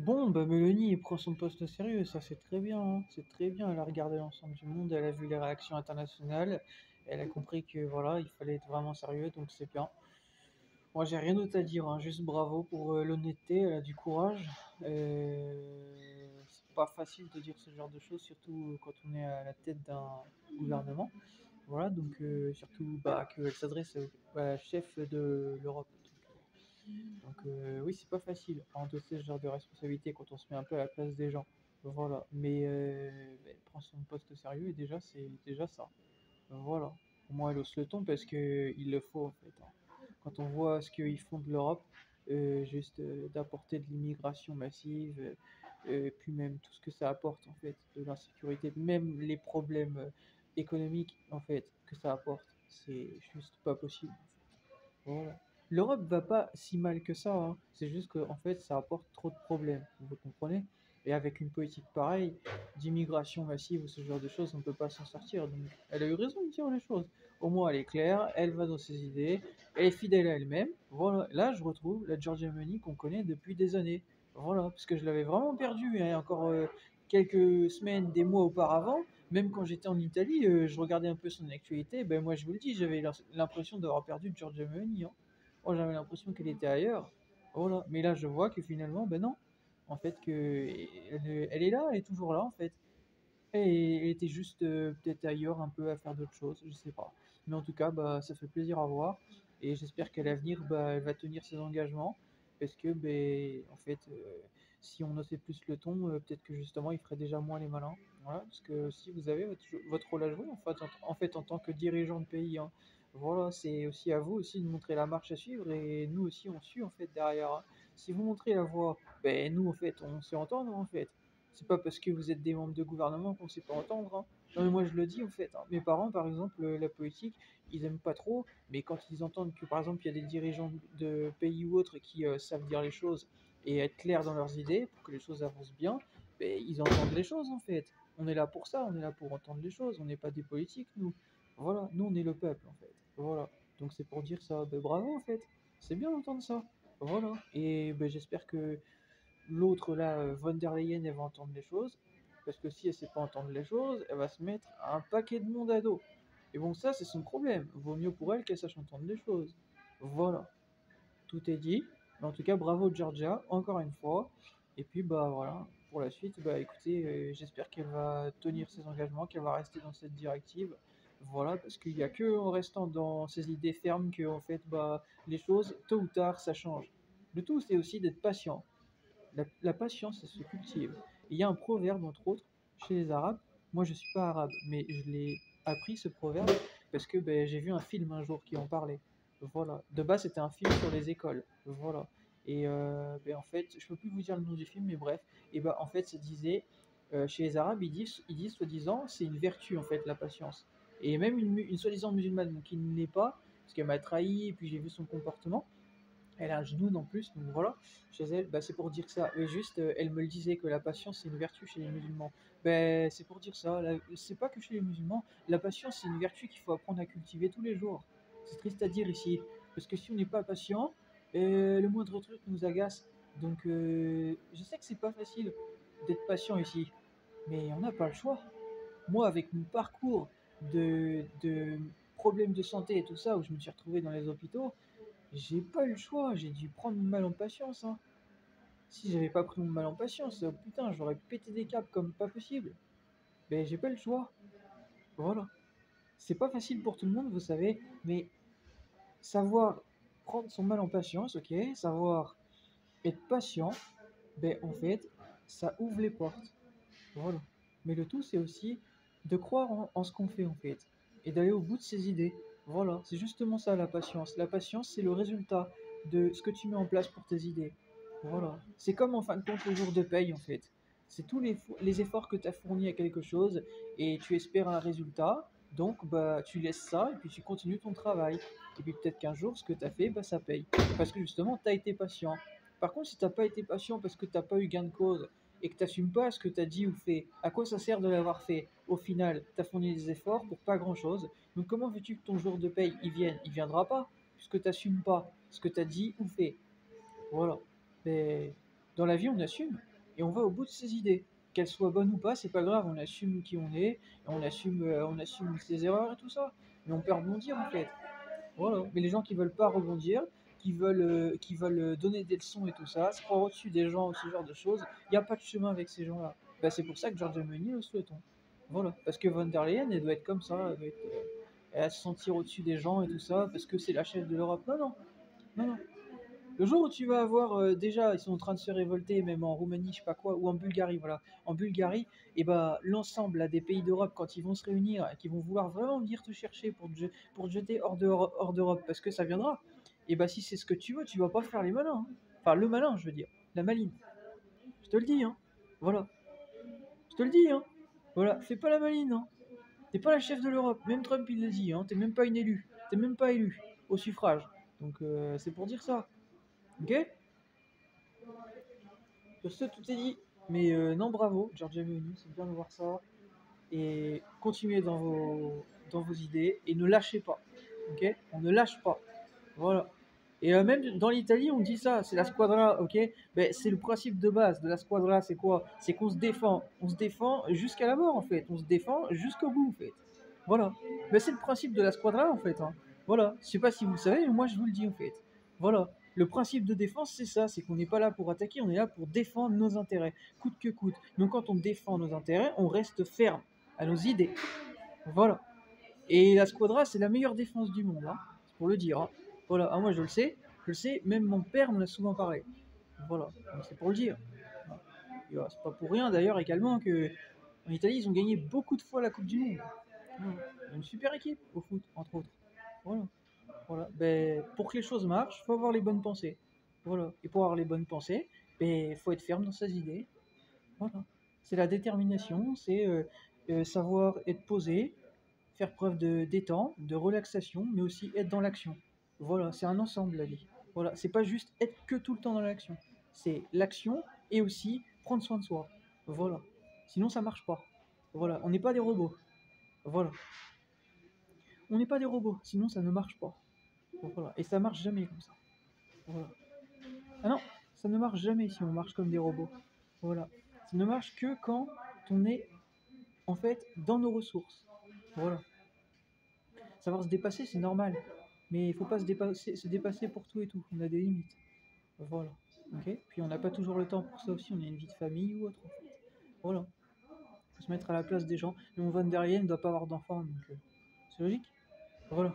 Bon, bah Mélanie prend son poste au sérieux, ça c'est très bien, hein. C'est très bien. Elle a regardé l'ensemble du monde, elle a vu les réactions internationales, elle a compris que voilà, il fallait être vraiment sérieux, donc c'est bien. Moi j'ai rien d'autre à dire, hein, juste bravo pour l'honnêteté, elle a du courage. C'est pas facile de dire ce genre de choses, surtout quand on est à la tête d'un gouvernement. Voilà, donc surtout bah, qu'elle s'adresse à la chef de l'Europe. Donc oui, c'est pas facile à endosser ce genre de responsabilité quand on se met un peu à la place des gens. Voilà. Mais elle prend son poste au sérieux et déjà, c'est déjà ça. Voilà. Au moins, elle hausse le ton parce que il le faut en fait, hein. Quand on voit ce qu'ils font de l'Europe, juste d'apporter de l'immigration massive, puis même tout ce que ça apporte en fait, de l'insécurité, même les problèmes économiques en fait que ça apporte, c'est juste pas possible. Voilà. L'Europe va pas si mal que ça, hein. C'est juste qu'en fait, ça apporte trop de problèmes, vous comprenez? Et avec une politique pareille, d'immigration massive ou ce genre de choses, on ne peut pas s'en sortir. Donc, elle a eu raison de dire les choses. Au moins, elle est claire, elle va dans ses idées, elle est fidèle à elle-même. Voilà. Là, je retrouve la Giorgia Meloni qu'on connaît depuis des années. Voilà. Parce que je l'avais vraiment perdue, hein, il y a encore quelques semaines, des mois auparavant. Même quand j'étais en Italie, je regardais un peu son actualité. Ben moi, je vous le dis, j'avais l'impression d'avoir perdu Giorgia Meloni, hein. Oh, j'avais l'impression qu'elle était ailleurs. Voilà. Mais là, je vois que finalement, ben non. En fait, elle est là, elle est toujours là, en fait. Et elle était juste peut-être ailleurs un peu à faire d'autres choses, je sais pas. Mais en tout cas, bah, ça fait plaisir à voir. Et j'espère qu'à l'avenir, bah, elle va tenir ses engagements. Parce que, ben, en fait, si on osait plus le ton, peut-être que justement, il ferait déjà moins les malins. Voilà, parce que si vous avez votre rôle à jouer, en fait, en tant que dirigeant de pays, hein, voilà, c'est aussi à vous aussi de montrer la marche à suivre. Et nous aussi, on suit, en fait, derrière, hein. Si vous montrez la voie, ben, nous, en fait, on sait entendre, en fait. C'est pas parce que vous êtes des membres de gouvernement qu'on sait pas entendre, hein. Non mais moi je le dis en fait, hein. Mes parents par exemple, la politique, ils aiment pas trop, mais quand ils entendent que par exemple il y a des dirigeants de pays ou autres qui savent dire les choses et être clairs dans leurs idées pour que les choses avancent bien, ben, ils entendent les choses en fait. On est là pour ça, on est là pour entendre les choses, on n'est pas des politiques nous. Voilà, nous on est le peuple en fait. Voilà. Donc c'est pour dire ça, ben, bravo en fait. C'est bien d'entendre ça. Voilà. Et ben, j'espère que l'autre là, von der Leyen, elle va entendre les choses. Parce que si elle sait pas entendre les choses, elle va se mettre un paquet de monde à dos. Et bon, ça, c'est son problème. Vaut mieux pour elle qu'elle sache entendre les choses. Voilà, tout est dit. Mais en tout cas, bravo Georgia, encore une fois. Et puis, bah voilà, pour la suite, bah écoutez, j'espère qu'elle va tenir ses engagements, qu'elle va rester dans cette directive. Voilà, parce qu'il n'y a que en restant dans ses idées fermes que, en fait, bah, les choses, tôt ou tard, ça change. Le tout, c'est aussi d'être patient. La patience, ça se cultive. Il y a un proverbe, entre autres, chez les Arabes. Moi, je ne suis pas arabe, mais je l'ai appris, ce proverbe, parce que ben, j'ai vu un film un jour qui en parlait. Voilà. De base, c'était un film sur les écoles. Voilà. Et ben, en fait, je ne peux plus vous dire le nom du film, mais bref. Et ben, en fait, ça disait, chez les Arabes, ils disent soi-disant, c'est une vertu, en fait, la patience. Et même une soi-disant musulmane, donc qui ne l'est pas, parce qu'elle m'a trahi, et puis j'ai vu son comportement. Elle a un genou en plus, donc voilà, chez elle, bah, c'est pour dire ça. Mais juste, elle me le disait que la patience c'est une vertu chez les musulmans. Ben, c'est pour dire ça, c'est pas que chez les musulmans, la patience c'est une vertu qu'il faut apprendre à cultiver tous les jours. C'est triste à dire ici, parce que si on n'est pas patient, le moindre truc nous agace. Donc je sais que c'est pas facile d'être patient ici, mais on n'a pas le choix. Moi, avec mon parcours de problèmes de santé et tout ça, où je me suis retrouvé dans les hôpitaux, j'ai pas eu le choix, j'ai dû prendre mon mal en patience, hein. Si j'avais pas pris mon mal en patience, putain, j'aurais pété des câbles comme pas possible. Mais j'ai pas eu le choix. Voilà. C'est pas facile pour tout le monde, vous savez, mais savoir prendre son mal en patience, ok, savoir être patient, ben en fait, ça ouvre les portes. Voilà. Mais le tout, c'est aussi de croire en ce qu'on fait, en fait, et d'aller au bout de ses idées. Voilà, c'est justement ça la patience. La patience, c'est le résultat de ce que tu mets en place pour tes idées. Voilà. C'est comme en fin de compte le jour de paye, en fait. C'est tous les efforts que tu as fournis à quelque chose et tu espères un résultat. Donc, bah, tu laisses ça et puis tu continues ton travail. Et puis peut-être qu'un jour, ce que tu as fait, bah, ça paye. Parce que justement, tu as été patient. Par contre, si tu n'as pas été patient parce que tu n'as pas eu gain de cause, et que tu n'assumes pas ce que tu as dit ou fait, à quoi ça sert de l'avoir fait? Au final, tu as fourni des efforts pour pas grand-chose. Donc comment veux-tu que ton jour de paye il vienne? Il viendra pas, puisque tu n'assumes pas ce que tu as dit ou fait. Voilà. Mais dans la vie, on assume. et on va au bout de ses idées. Qu'elles soient bonnes ou pas, c'est pas grave, on assume qui on est, et on assume ses erreurs et tout ça. Mais on peut rebondir en fait. Voilà. Mais les gens qui veulent pas rebondir, qui veulent donner des leçons et tout ça, se croire au-dessus des gens ou ce genre de choses, il n'y a pas de chemin avec ces gens-là. Bah, c'est pour ça que Giorgia Meloni le souhaite. Voilà. Parce que von der Leyen, elle doit être comme ça, elle va se sentir au-dessus des gens et tout ça, parce que c'est la chef de l'Europe. Non, non, non, non. Le jour où tu vas avoir, déjà, ils sont en train de se révolter, même en Roumanie, je sais pas quoi, ou en Bulgarie, voilà. En Bulgarie, et bah, l'ensemble là, des pays d'Europe, quand ils vont se réunir et qu'ils vont vouloir vraiment venir te chercher pour te jeter hors d'Europe, parce que ça viendra, et bah, si c'est ce que tu veux, tu vas pas faire les malins, hein. Enfin, le malin, je veux dire, la maline. Je te le dis, hein. Voilà. Je te le dis, hein. Voilà, fais pas la maline, hein. T'es pas la chef de l'Europe, même Trump il le dit, hein. T'es même pas une élue, t'es même pas élu au suffrage. Donc, c'est pour dire ça. Ok? Sur ce, tout est dit. Mais non, bravo, Giorgia Meloni, c'est bien de voir ça. Et continuez dans vos idées et ne lâchez pas. Ok? On ne lâche pas. Voilà. Et même dans l'Italie, on dit ça, c'est la squadra, ok? Ben, c'est le principe de base de la squadra, c'est quoi? C'est qu'on se défend. On se défend jusqu'à la mort, en fait. On se défend jusqu'au bout, en fait. Voilà. Ben, c'est le principe de la squadra, en fait, hein. Voilà. Je sais pas si vous le savez, mais moi, je vous le dis, en fait. Voilà. Le principe de défense, c'est ça, c'est qu'on n'est pas là pour attaquer, on est là pour défendre nos intérêts, coûte que coûte. Donc quand on défend nos intérêts, on reste ferme à nos idées. Voilà. Et la squadra, c'est la meilleure défense du monde, hein, c'est pour le dire, hein. Voilà, ah, moi je le sais, même mon père m'en a souvent parlé. Voilà, c'est pour le dire. C'est pas pour rien d'ailleurs également que en Italie, ils ont gagné beaucoup de fois la Coupe du Monde. Voilà. Une super équipe au foot, entre autres. Voilà. Voilà. Ben, pour que les choses marchent, il faut avoir les bonnes pensées. Voilà. Et pour avoir les bonnes pensées, il faut être ferme dans ses idées. Voilà. C'est la détermination, c'est savoir être posé, faire preuve de détente, de relaxation, mais aussi être dans l'action. Voilà, c'est un ensemble la vie. Voilà, c'est pas juste être que tout le temps dans l'action. C'est l'action et aussi prendre soin de soi. Voilà. Sinon ça marche pas. Voilà, on n'est pas des robots. Voilà. On n'est pas des robots, sinon ça ne marche pas. Voilà. Et ça marche jamais comme ça. Voilà. Ah non, ça ne marche jamais si on marche comme des robots. Voilà. Ça ne marche que quand on est en fait dans nos ressources. Voilà. Savoir se dépasser, c'est normal. Mais il ne faut pas se dépasser pour tout et tout. On a des limites. Voilà. Ok. Puis on n'a pas toujours le temps pour ça aussi. On a une vie de famille ou autre. En fait. Voilà. Il faut se mettre à la place des gens. Mais mon Van der Leyen ne doit pas avoir d'enfant. Donc c'est logique. Voilà.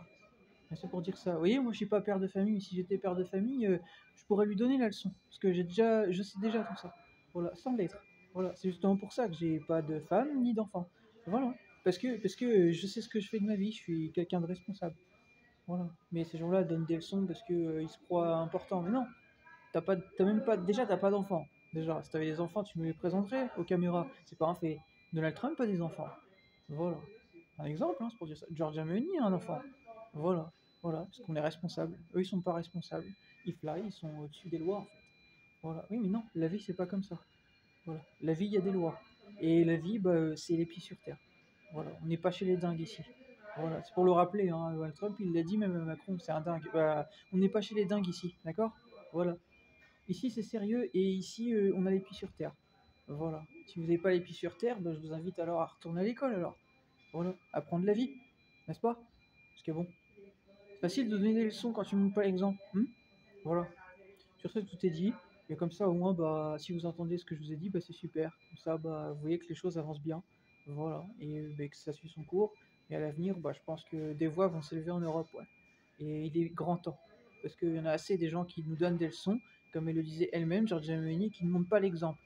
C'est pour dire ça. Vous voyez, moi je suis pas père de famille. Mais si j'étais père de famille, je pourrais lui donner la leçon. Parce que je sais déjà tout ça. Voilà. Sans l'être. Voilà. C'est justement pour ça que j'ai pas de femme ni d'enfant. Voilà. Parce que je sais ce que je fais de ma vie. Je suis quelqu'un de responsable. Voilà. Mais ces gens-là donnent des leçons parce que ils se croient importants. Mais non, t'as même pas, déjà t'as pas d'enfants. Déjà, si t'avais des enfants, tu me les présenterais aux caméras. C'est pas un fait. Donald Trump a des enfants. Voilà. Un exemple, hein, c'est pour dire ça. Giorgia Meloni a un enfant. Voilà. Voilà. Parce qu'on est responsable. Eux, ils sont pas responsables. Ils fly, ils sont au-dessus des lois en fait. Voilà. Oui, mais non, la vie c'est pas comme ça. Voilà. La vie, il y a des lois. Et la vie, bah, c'est les pieds sur terre. Voilà. On n'est pas chez les dingues ici. Voilà, c'est pour le rappeler, hein. Donald Trump, il l'a dit, même Macron, c'est un dingue. Bah, on n'est pas chez les dingues ici, d'accord? Voilà. Ici, c'est sérieux et ici, on a les pieds sur terre. Voilà. Si vous n'avez pas les pieds sur terre, bah, je vous invite alors à retourner à l'école alors. Voilà, apprendre la vie, n'est-ce pas? Parce que bon, c'est facile de donner des leçons quand tu ne montres pas l'exemple. Voilà. Sur ce, tout est dit. Et comme ça, au moins, bah, si vous entendez ce que je vous ai dit, bah, c'est super. Comme ça, bah, vous voyez que les choses avancent bien. Voilà. Et bah, que ça suit son cours. Et à l'avenir, bah, je pense que des voix vont s'élever en Europe. Ouais. Et il est grand temps. Parce qu'il y en a assez des gens qui nous donnent des leçons, comme elle le disait elle-même, Giorgia Meloni, qui ne montrent pas l'exemple.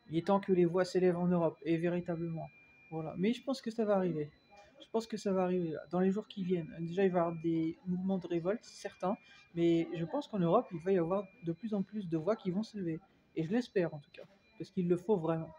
Il est temps que les voix s'élèvent en Europe, et véritablement. Voilà. Mais je pense que ça va arriver. Je pense que ça va arriver là, dans les jours qui viennent. Déjà, il va y avoir des mouvements de révolte, certains, mais je pense qu'en Europe, il va y avoir de plus en plus de voix qui vont s'élever. Et je l'espère en tout cas, parce qu'il le faut vraiment.